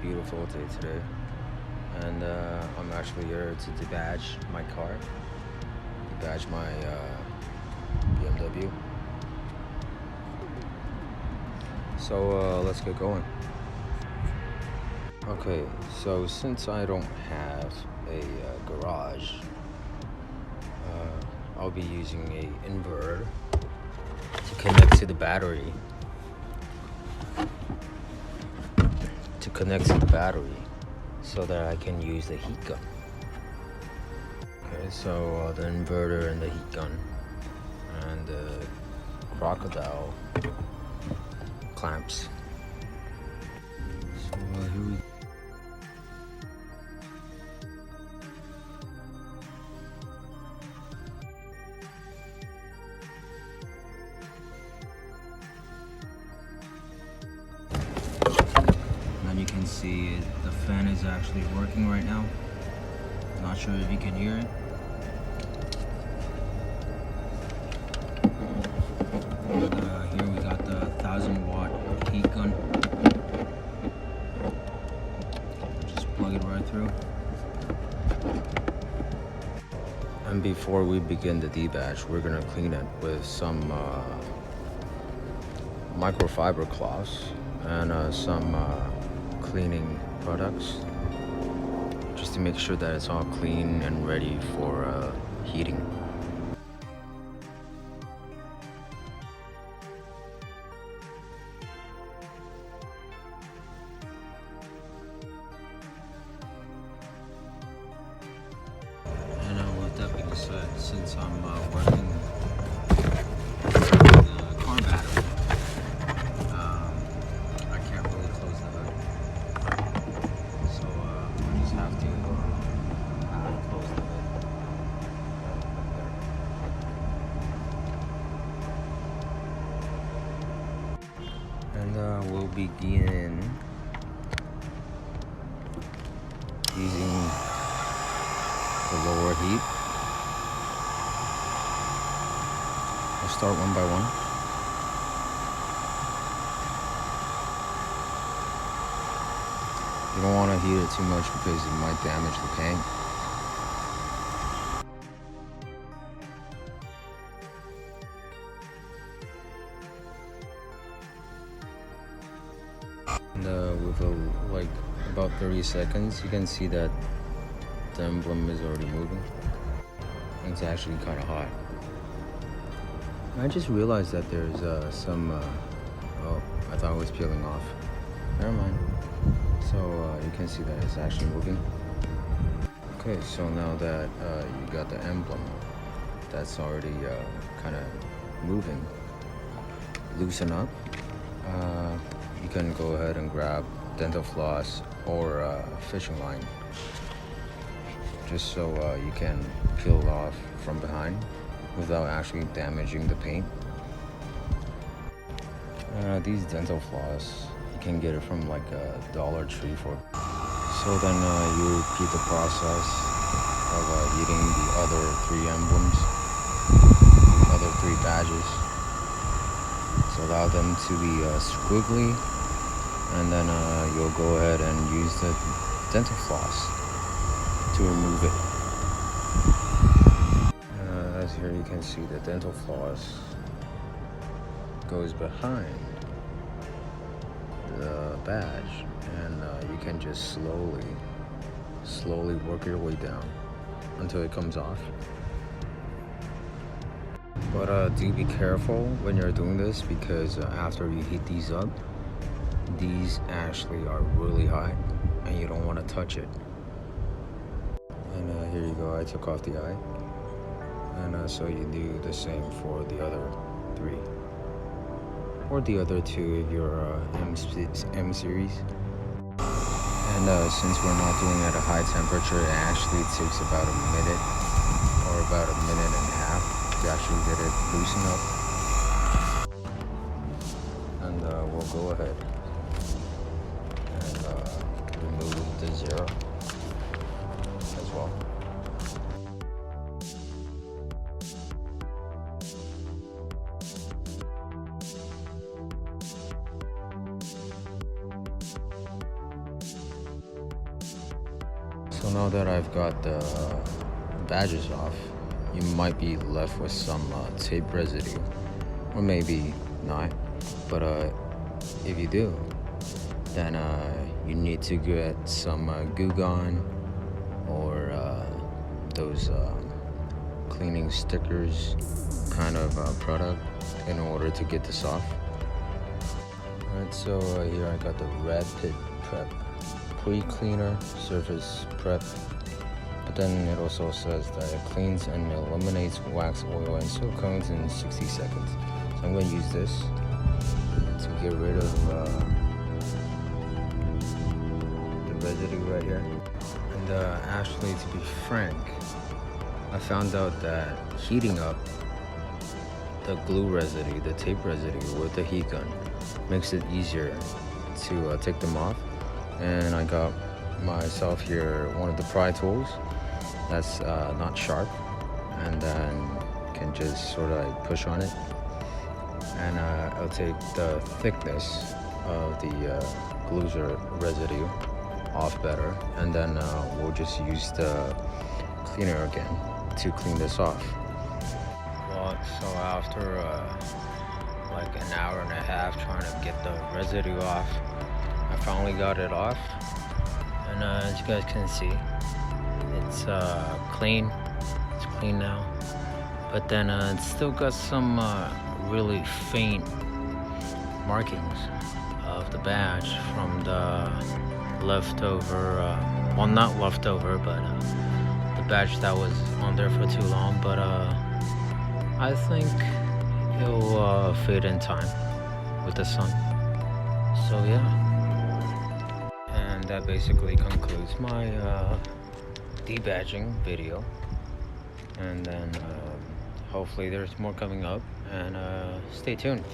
beautiful day today, and I'm actually here to debadge my car, debadge my BMW. So let's get going. Okay, so since I don't have a garage, I'll be using a inverter to connect to the battery. So that I can use the heat gun. Okay, so the inverter and the heat gun and the crocodile clamps. So here we go. You can see the fan is actually working right now. Not sure if you can hear it. And, here we got the 1000-watt heat gun. Just plug it right through. And before we begin the debadge, we're gonna clean it with some microfiber cloths and some cleaning products, just to make sure that it's all clean and ready for heating. And with that being said, since I'm working the car battery, I can't really close the hood. So I just have to close the hood. And we'll begin using the lower heat. I'll start one by one. You don't want to heat it too much because it might damage the paint. And with about 30 seconds, you can see that the emblem is already moving. It's actually kind of hot. I just realized that there's some. Oh, I thought it was peeling off. Never mind. So you can see that it's actually moving. Okay, so now that you got the emblem that's already kind of moving, loosen up. You can go ahead and grab dental floss or fishing line, just so you can peel off from behind without actually damaging the paint. These dental floss, you can get it from like a Dollar Tree for. So then you repeat the process of heating the other 3 emblems, the other 3 badges. So allow them to be squiggly, and then you'll go ahead and use the dental floss to remove it. As here you can see, the dental floss goes behind the badge, and you can just slowly work your way down until it comes off. But do be careful when you're doing this, because after you heat these up, these actually are really hot and you don't want to touch it. And here you go, I took off the eye. And so you do the same for the other 3. Or the other 2 if you're M series. And since we're not doing it at a high temperature, it actually takes about a minute or about a minute and a half to actually get it loosened up. And we'll go ahead and remove the 0 as well. So now that I've got the badges off, you might be left with some tape residue, or maybe not. But if you do, then you need to get some Goo Gone or those cleaning stickers kind of product in order to get this off. Alright, so here I got the Rapid Prep Pre-Cleaner Surface Prep, but then it also says that it cleans and eliminates wax, oil, and silicones in 60 seconds. So I'm going to use this to get rid of the residue right here. And actually, to be frank, I found out that heating up the glue residue, the tape residue with the heat gun makes it easier to take them off. And I got myself here one of the pry tools that's not sharp, and then can just sort of like push on it, and it'll take the thickness of the glue residue off better, and then we'll just use the cleaner again to clean this off. Well, so after like an hour and a half trying to get the residue off, I finally got it off, and as you guys can see, it's clean. It's clean now, but then it's still got some really faint markings of the badge from the leftover, well, not leftover, but the badge that was on there for too long. But I think it'll fade in time with the sun. So yeah, and that basically concludes my debadging video, and then hopefully there's more coming up, and stay tuned.